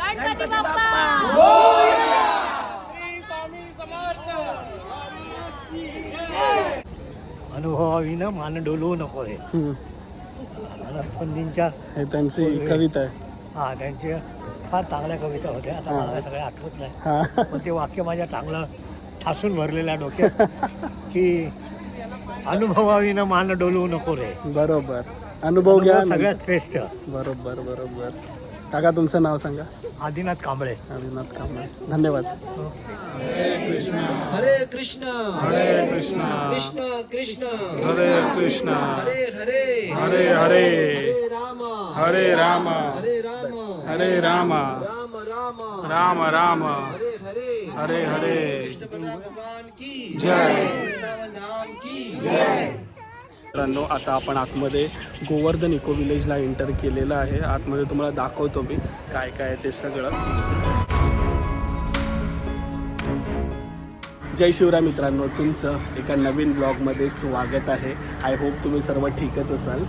गणपती बाप्पा श्री स्वामी समर्थ. अनुभवाविना मान डोलवू नको हे पंडितच्या हे त्यांची कविता आहे. हा त्यांच्या फार चांगल्या कविता होत्या. आता मला काय सगळ्या आठवत नाही, हा पण ते वाक्य माझ्या चांगलं ठासून भरलेल्या डोक्यात की अनुभवाविना मान डोलवू नको रे. बरोबर. अनुभव घ्या. सगळ्यात श्रेष्ठ. बरोबर बरोबर. काका तुमचं नाव सांगा. आदिनाथ कांबळे. आदिनाथ कांबळे. धन्यवाद. हरे कृष्ण हरे कृष्ण कृष्ण कृष्ण हरे कृष्ण हरे हरे हरे हरे हरे राम हरे राम हरे राम हरे राम राम राम राम राम हरे हरे हरे हरे. कृष्ण भगवान की जय. वृंदावन धाम की जय. मित्रांनो, आता आपण आतमध्ये गोवर्धन इको विलेजला एंटर केलेलं आहे. आतमध्ये तुम्हाला दाखवतो मी काय काय आहे ते सगळं. जय शिवराय मित्रांनो, तुमचं एका नवीन ब्लॉगमध्ये स्वागत आहे. आय होप तुम्ही सर्व ठीकच असाल.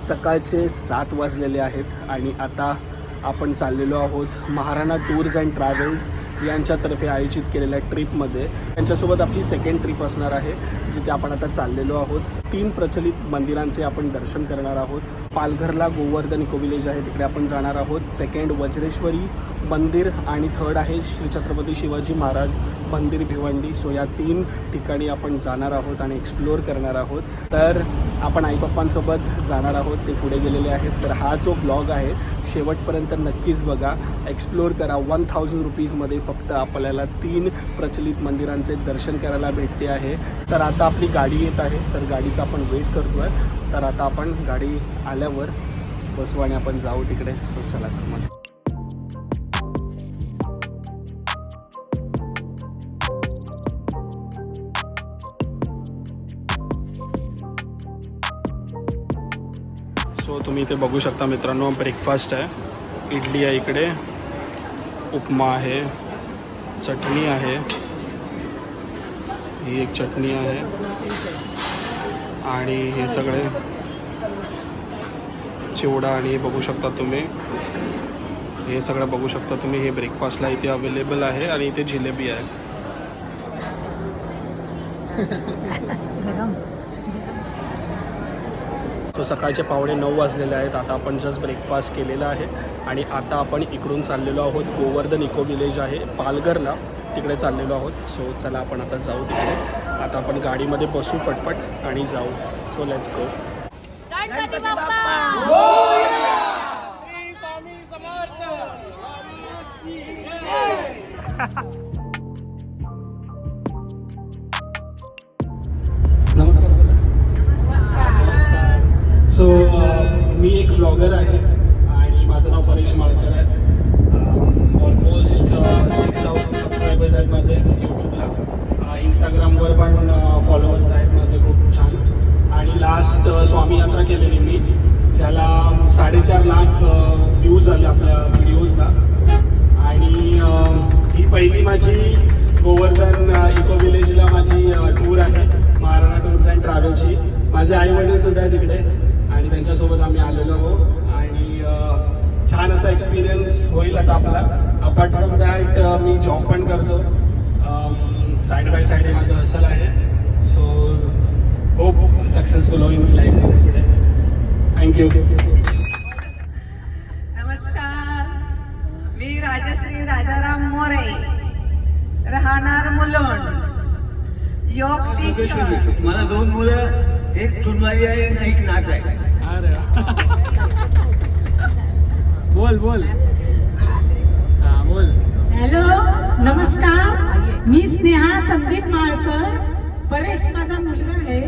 सकाळचे 7 वाजलेले आहेत आणि आता आपण चाललेलो आहोत महाराणा टूर्स अँड ट्रॅव्हल्स यांच्यातर्फे आयोजित केलेल्या ट्रिपमध्ये. त्यांच्यासोबत आपली सेकंड ट्रिप असणार आहे, जिथे आपण आता चाललेलो आहोत. 3 प्रचलित मंदिरांचे आपण दर्शन करणार आहोत. पालघरला गोवर्धन इको विलेज आहे, तिकडे आपण जाणार आहोत. सेकंड वज्रेश्वरी मंदिर आणि थर्ड आहे श्री छत्रपती शिवाजी महाराज मंदिर भिवंडी. सो या 3 ठिकाणी आपण जाणार आहोत आणि एक्सप्लोअर करणार आहोत. तर आपण आईपप्पांसोबत जाणार आहोत, ते पुढे गेलेले आहेत. तर हा जो ब्लॉग आहे शेवटपर्यंत नक्कीच बघा, एक्सप्लोअर करा. 1000 रुपीजमध्ये फक्त आपल्याला 3 प्रचलित मंदिरांचे दर्शन करायला भेटते आहे. तर आता आपली गाडी येत आहे, तर गाडीचा आपण वेट करतो आहे. तर आता आपण गाडी आल्यावर बसू आणि आपण जाऊ तिकडे. सो चला तर मग. सो तुम्ही इथे बघू शकता मित्रांनो, ब्रेकफास्ट आहे. इडली आहे इकडे, उपमा आहे, चटणी आहे, ही एक चटणी आहे आणि हे सगळे चिवडा आणि हे बघू शकता तुम्ही. हे सगळं बघू शकता तुम्ही. हे ब्रेकफास्टला इथे अवेलेबल आहे आणि इथे जिलेबी आहे. सो सकाळचे 8:45 वाजलेले आहेत. आता आपण जस्ट ब्रेकफास्ट केलेला आहे आणि आता आपण इकडून चाललेलो आहोत. गोवर्धन इको विलेज आहे पालघरला, तिकडे चाललेलो आहोत. सो चला आपण आता जाऊ तिकडे. आता आपण गाडीमध्ये बसू फटफट आणि जाऊ. So let's go. Ganpati Bappa Shri Swami Samarth. नमस्कार. सो मी एक ब्लॉगर आहे आणि माझं नाव परेश माळकर आहे. ऑलमोस्ट 6000 सबस्क्रायबर्स आहेत माझे यूट्यूबला. इंस्टाग्रामवर पण फॉलोअर्स आहेत माझे खूप छान. आणि लास्ट स्वामी यात्रा केलेली मी, ज्याला 4.5 लाख व्ह्यूज आले आपल्या व्हिडिओजला. आणि ही पहिली माझी गोवर्धन इको विलेजला माझी टूर आहे, महाराणा टूर्स अँड ट्रॅव्हल्सची. माझे आईवडील सुद्धा आहे तिकडे आणि त्यांच्यासोबत आम्ही आलेलो आहोत. आणि छान असा एक्सपिरियन्स होईल आता आपला. Apart from that me job पण करतो, साईड बाय साईड माझं हसल आहे. सो होप सक्सेसफुल होईल लाईफ पुढे. थँक्यू. नमस्कार, मी राजश्री राजाराम मोरे, राहणार मुलोण, योग टीचर. मला 2 मुलं, एक सुनबाई आहे आणि एक नात आहे. बोल बोल. हां बोल. हॅलो, नमस्कार. मी स्नेहा संदीप माळकर. परेश माझा मुलगा आहे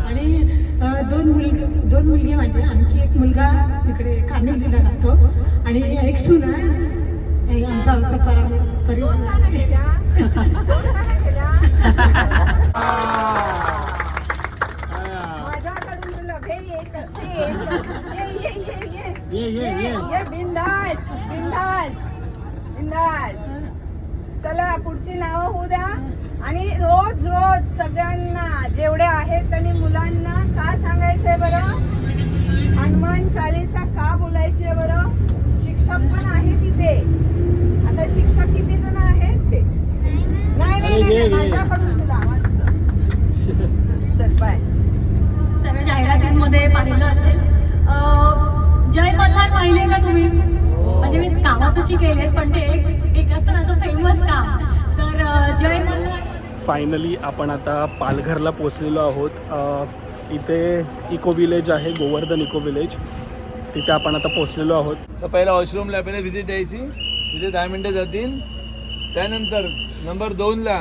आणि 2 मुलगे माझे. आणखी एक मुलगा इकडे कानेलीला राहतो आणि एक सून आहे. आमचा माझ्याकडून तुला ये बिंदास बिंदास बिंदास. चला पुढची नावं होऊ द्या. आणि रोज रोज सगळ्यांना जेवढे आहेत त्यांनी मुलांना का सांगायचंय बरं, हनुमान चालीसा का बोलायची बरं. शिक्षक पण आहे तिथे. कामं कशी केलेत, पण ते एक असं ना असं फेमस काम. तर जय मल्हार. फायनली आपण आता पालघरला पोचलेलो आहोत. इथे इको विलेज आहे, गोवर्धन इको विलेज. तिथे आपण आता पोचलेलो आहोत. तर पहिला वॉशरूमला आपल्याला व्हिजिट द्यायची, तिथे 10 मिनटं जातील. त्यानंतर नंबर 2ला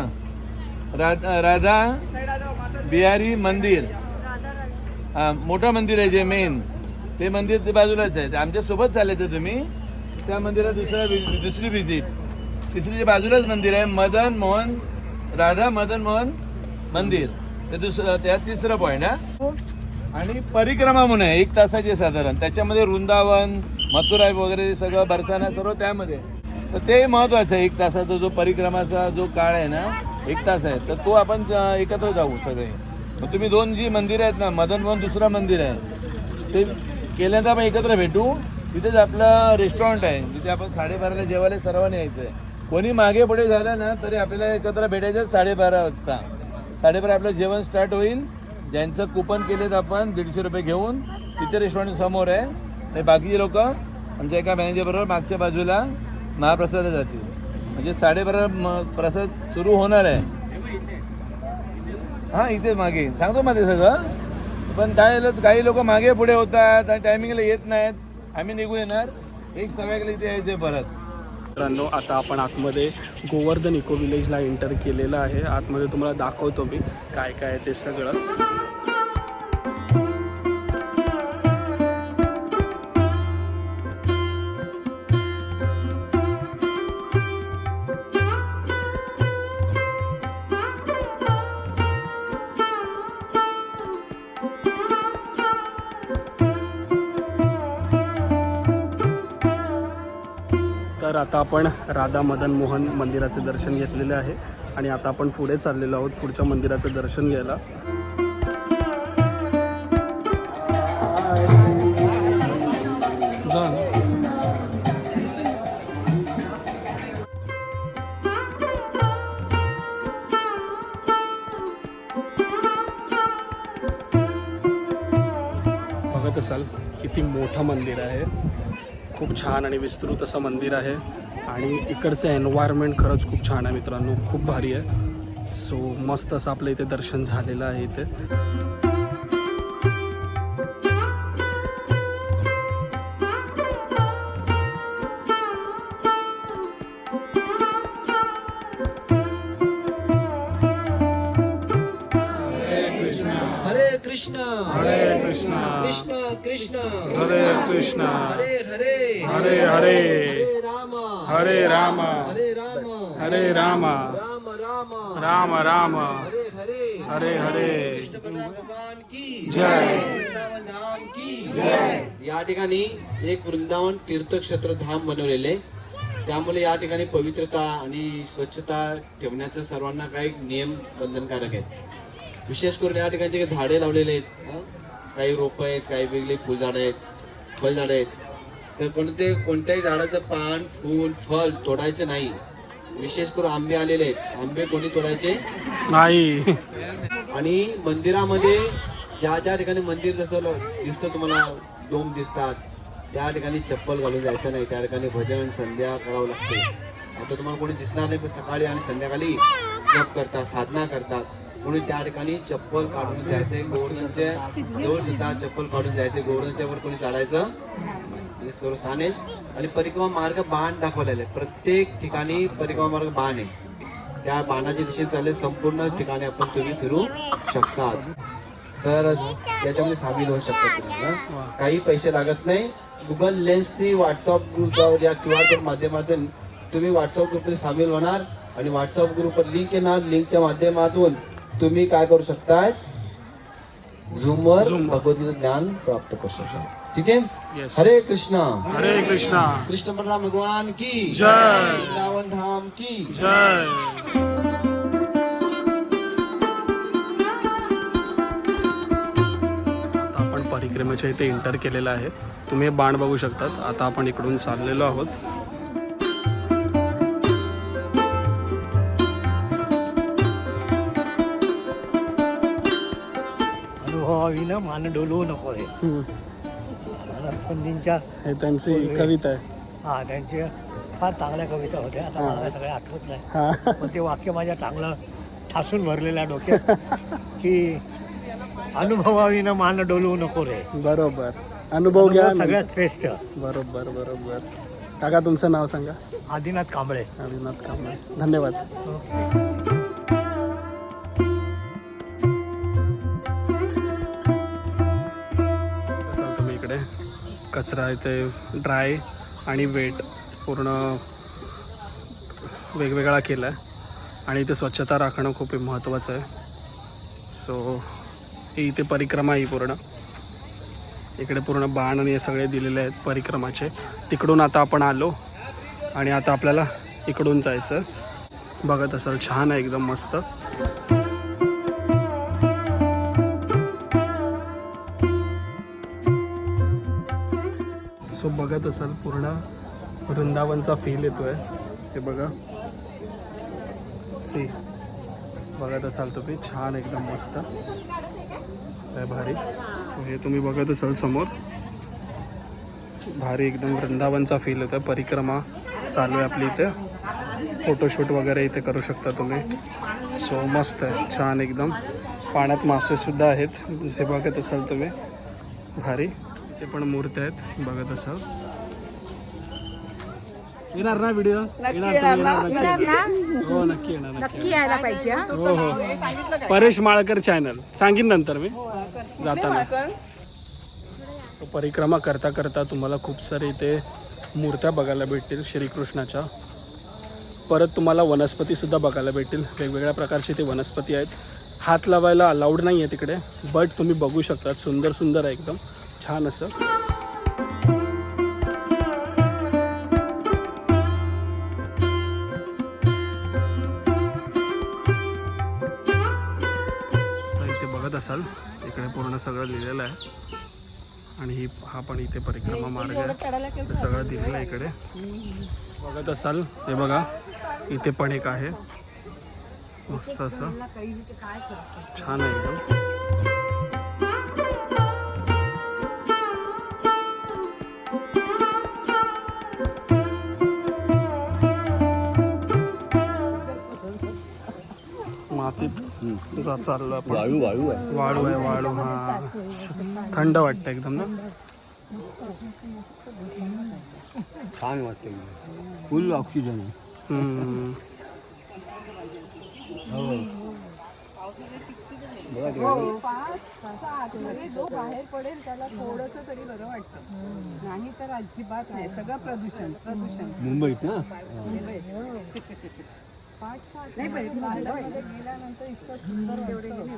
राधा बिहारी मंदिर, मोठं मंदिर आहे जे मेन, ते मंदिर ते बाजूलाच आहे. आमच्या सोबत चालायचं तुम्ही. त्या मंदिरात दुसरी व्हिजिट. तिसरी बाजूलाच मंदिर आहे राधा मदन मोहन मंदिर, ते त्या तिसरं पॉईंट हा. आणि परिक्रमा म्हणून आहे 1 तासाची साधारण. त्याच्यामध्ये वृंदावन, मथुरा वगैरे सगळं बरसाना सर्व त्यामध्ये. तर ते महत्वाचं आहे. 1 तासाचा जो परिक्रमाचा जो काळ आहे ना, 1 तास आहे, तर तो आपण एकत्र जाऊ सगळे. मग तुम्ही 2 जी मंदिर आहेत ना, मदन मोहन दुसरं मंदिर आहे, ते केल्यानंतर आपण एकत्र भेटू. तिथेच आपलं रेस्टॉरंट आहे, तिथे आपण 12:30ला जेवायला सर्वांनी यायचं आहे. कोणी मागे पुढे झालं ना तरी आपल्याला एकत्र भेटायचं 12:30 वाजता. 12:30 आपलं जेवण स्टार्ट होईल. ज्यांचं कुपन केलेत आपण 150 रुपये घेऊन, तिथे रेस्टॉरंट समोर आहे. आणि बाकीचे लोक आमच्या एका मॅनेजरबरोबर मागच्या बाजूला महाप्रसादाला जातील. म्हणजे 12:30 प्रसाद सुरू होणार आहे. हां, इथेच मागे सांगतो मध्ये सगळं. पण काही लोक मागे पुढे होतात आणि टायमिंगला येत नाहीत. आम्ही निघून येणार 1:15 इथे यायचे परत. मित्रांनो, आता आपण आतमध्ये गोवर्धन इको विलेजला एंटर केलेलं आहे. आतमध्ये तुम्हाला दाखवतो मी काय काय आहे ते सगळं. तर आता आपण राधा मदन मोहन मंदिराचं दर्शन घेतलेलं आहे आणि आता आपण पुढे चाललेलो आहोत पुढच्या मंदिराचं दर्शन घ्यायला. बघत असाल किती मोठं मंदिर आहे. खूप छान आणि विस्तृत असं मंदिर आहे आणि इकडचं एन्व्हायरमेंट खरंच खूप छान आहे मित्रांनो, खूप भारी आहे. सो मस्त असं आपलं इथे दर्शन झालेलं आहे. इथे हरे कृष्ण कृष्ण कृष्ण हरे कृष्ण हरे हरे हरे हरे हरे राम हरे राम हरे राम हरे राम राम राम राम राम हरे हरे हरे हरे. कृष्ण भगवान की जय. वृंदावन धाम की जय. या ठिकाणी एक वृंदावन तीर्थक्षेत्र धाम बनवलेले, त्यामुळे या ठिकाणी पवित्रता आणि स्वच्छता ठेवण्याचं सर्वांना काही नियम बंधनकारक आहेत. विशेष करून या ठिकाणी काही झाडे लावलेले आहेत, काही रोपं आहेत, काही वेगळी फुलझाडं आहेत, फळझाडं आहेत. तर कोणत्याही झाडाचं पान, फूल, फळ तोडायचं नाही. विशेष करून आंबे आलेले आहेत, आंबे कोणी तोडायचे नाही. आणि मंदिरामध्ये ज्या ठिकाणी मंदिर जसं दिसतं तुम्हाला, डोम दिसतात, त्या ठिकाणी चप्पल घालून जायचं नाही. त्या ठिकाणी भजन संध्या करावं लागते. आता तुम्हाला कोणी दिसणार नाही, पण सकाळी आणि संध्याकाळी जप करतात, साधना करतात. म्हणून त्या ठिकाणी चप्पल काढून जायचे. गोवर्धनच्या जवळ सुद्धा चप्पल काढून जायचे. गोवर्धनच्या वर कोणी चढायचं हे सर्व स्थान आहे. आणि परिक्रमा मार्ग बाण दाखवलेला आहे. प्रत्येक ठिकाणी परिक्रमा मार्ग बाण आहे. त्या बाणाच्या दिशेने चालले संपूर्ण ठिकाणी आपण तुम्ही फिरू शकतात. तर याच्यामध्ये सामील होऊ शकतात तुम्हाला. काही पैसे लागत नाही. गुगल लेन्सनी व्हॉट्सअप ग्रुपवर या QR कोड माध्यमातून तुम्ही व्हॉट्सअप ग्रुपमध्ये सामील होणार आणि व्हॉट्सअप ग्रुपवर लिंक येणार. लिंकच्या माध्यमातून तुम्ही काय करू शकताय, झूमवर भगवतीचं ज्ञान प्राप्त करू शकता. ठीक आहे. हरे कृष्ण हरे कृष्ण कृष्ण बलराम भगवान की जय. वृंदावन धाम की जय. आता आपण परिक्रमेच्या इथे एंटर केलेलं आहे. तुम्ही बाण बघू शकतात. आता आपण इकडून चाललेलो आहोत. अनुभवाविना मान डोलवू नको आहे. पंडींच्या हे त्यांची कविता आहे. हा त्यांचे फार चांगल्या कविता होत्या. आता मला काय सगळ्या आठवत नाही, हां पण ते वाक्य माझ्या चांगलं ठासून भरलेल्या डोक्यात की अनुभवाविना मान डोलवू नको रे. बरोबर. अनुभव घ्या. सगळ्यात श्रेष्ठ. बरोबर बरोबर. काका तुमचं नाव सांगा. आदिनाथ कांबळे. आदिनाथ कांबळे. धन्यवाद. असाल तुम्ही इकडे कचरा इथे ड्राय आणि वेट पूर्ण वेगवेगळा केला आहे आणि इथे स्वच्छता राखणं खूप महत्त्वाचं आहे. सो ही इथे परिक्रमा ही पूर्ण इकडे पूर्ण बाण आणि हे सगळे दिलेले आहेत परिक्रमाचे. तिकडून आता आपण आलो आणि आता आपल्याला इकडून जायचं. बघत असाल छान आहे एकदम मस्त. सो बघत असाल पूर्ण वृंदावनचा फील येतोय. हे बघा सी बघत असाल तुम्ही छान एकदम मस्त आहे भारी. सो हे तुम्ही बघत असाल समोर भारी एकदम वृंदावनचा फील येतो. परिक्रमा चालू आहे आपली इथे. फोटोशूट वगैरे इथे करू शकता तुम्ही. सो मस्त आहे छान एकदम. पाण्यात मासेसुद्धा आहेत जसे बघत असाल तुम्ही भारी. ते पण मूर्ती आहेत बघत असाल. येणार ना व्हिडिओ? हो नक्की येणार. नक्की यायला पाहिजे. हो हो. परेश माळकर चॅनल सांगीन नंतर मी जाताना. परिक्रमा करता करता तुम्हाला खूप सारे इथे मूर्त्या बघायला भेटतील श्रीकृष्णाच्या. परत तुम्हाला वनस्पतीसुद्धा बघायला भेटतील. वेगवेगळ्या प्रकारचे ते वनस्पती आहेत. हात लावायला अलाउड नाही आहे तिकडे, बट तुम्ही बघू शकता. सुंदर सुंदर आहे एकदम छान असं. इथे बघत असाल इकडे पूर्ण सगळं लिहिलेलं आहे आणि हा पण इथे परिक्रमा मार्ग आहे. ते सगळं दिलेलं आहे इकडे बघत असाल. हे बघा इथे पण एक आहे मस्त असं छान आहे एकदम. मातीत चाललो आपण. वाळू वाळू आहे. वाळू आहे वाळू. हा थंड वाटतं एकदम ना. छान वाटते. फुल ऑक्सिजन आहे. बघा जो बाहेर पडेल त्याला थोडंसं तरी बरं वाटतं. नाही तर अजिबात नाही. सगळं प्रदूषण प्रदूषण. मुंबईत ना नाही पाहिजे गेल्यानंतर इतकं सुंदर एवढे गेले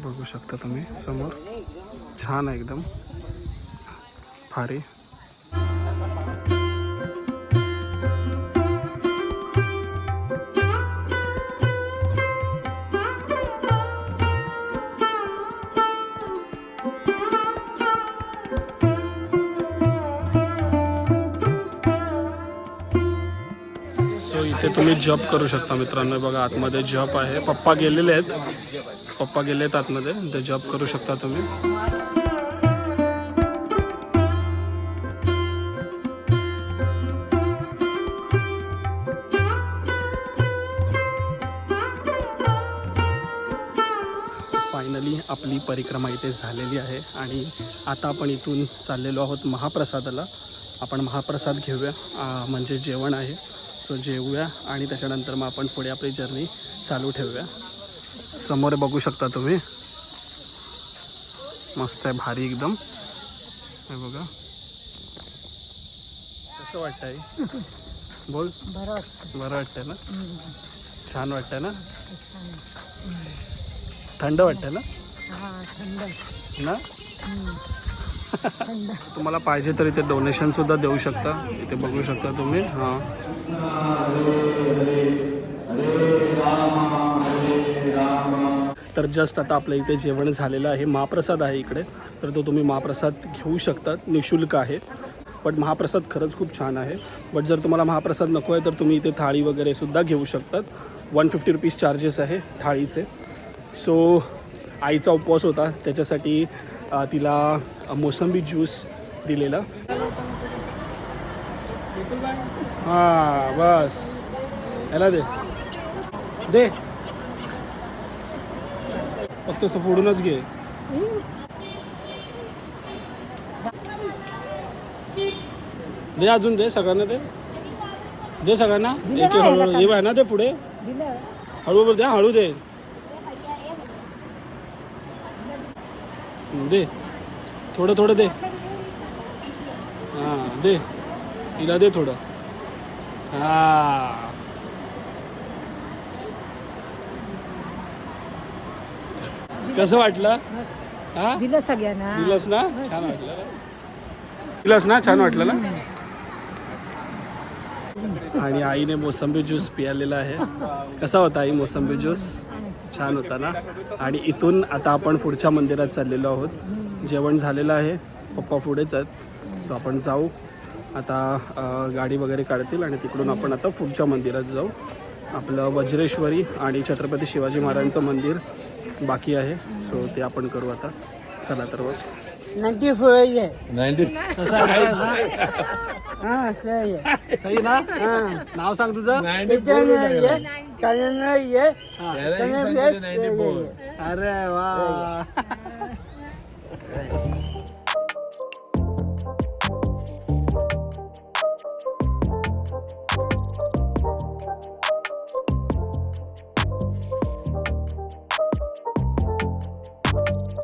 बघू शकता तुम्ही समोर छान आहे एकदम भारी. सो इथे तुम्ही जप करू शकता मित्रांनो. बघा आतमध्ये जप आहे. पप्पा गेलेले आहेत आतमध्ये. ते जप करू शकता तुम्ही. फायनली आपली परिक्रमा इथे झालेली आहे आणि आता आपण इथून चाललेलो आहोत महाप्रसादाला. आपण महाप्रसाद घेऊया म्हणजे जेवण आहे. सो जेवूया आणि त्याच्यानंतर मग आपण पुढे आपली जर्नी चालू ठेवूया. समोर बघू शकता तुम्ही मस्त आहे भारी एकदम. हे बघा कसं वाटतंय? बोल. बरं वाटतंय ना? छान वाटतंय ना? थंड वाटतंय ना? ना तुम्हाला पाहिजे तर इथे डोनेशन सुद्धा देऊ शकता. इथे बघू शकता तुम्ही. हां तर जस्ट आता आपल्या इथे जेवण झालेलं आहे. महाप्रसाद आहे इकडे, तर तो तुम्ही महाप्रसाद घेऊ शकतात, निशुल्क आहे. बट महाप्रसाद खरंच खूप छान आहे. बट जर तुम्हाला महाप्रसाद नको आहे तर तुम्ही इथे थाळी वगैरे सुद्धा घेऊ शकतात. 150 रुपीज चार्जेस आहे थाळीचे. सो आईचा उपवास होता त्याच्यासाठी तिला मोसंबी ज्यूस दिलेला. हां बस याला दे दे, फक्त असं फोडूनच घे. दे अजून दे, सगळ्यांना दे, दे सगळ्यांना एक हळूहळू. हे आहे ना ते पुढे हळूहळू दे, हळू दे, दे थोडं थोडं दे. हां दे, तिला दे थोडं. हां कसं वाटलं? हा दिलं सगळ्यांना. दिलंस ना, छान वाटलं. दिलंस ना, छान वाटलं ना. आणि आईने मोसंबी ज्यूस पियालेला आहे. कसा होता आई मोसंबी ज्यूस? छान होता ना. आणि इथून आता आपण पुढच्या मंदिरात चाललेलो आहोत. जेवण झालेलं आहे, पप्पा पुढेच आहेत. सो आपण जाऊ आता, गाडी वगैरे काढतील आणि तिकडून आपण आता पुढच्या मंदिरात जाऊ. आपलं वज्रेश्वरी आणि छत्रपती शिवाजी महाराजांचं मंदिर बाकी आहे. सो ते आपण करू आता. चला तर मग 90 सही ना. नाव सांग तुझं. 94. अरे वा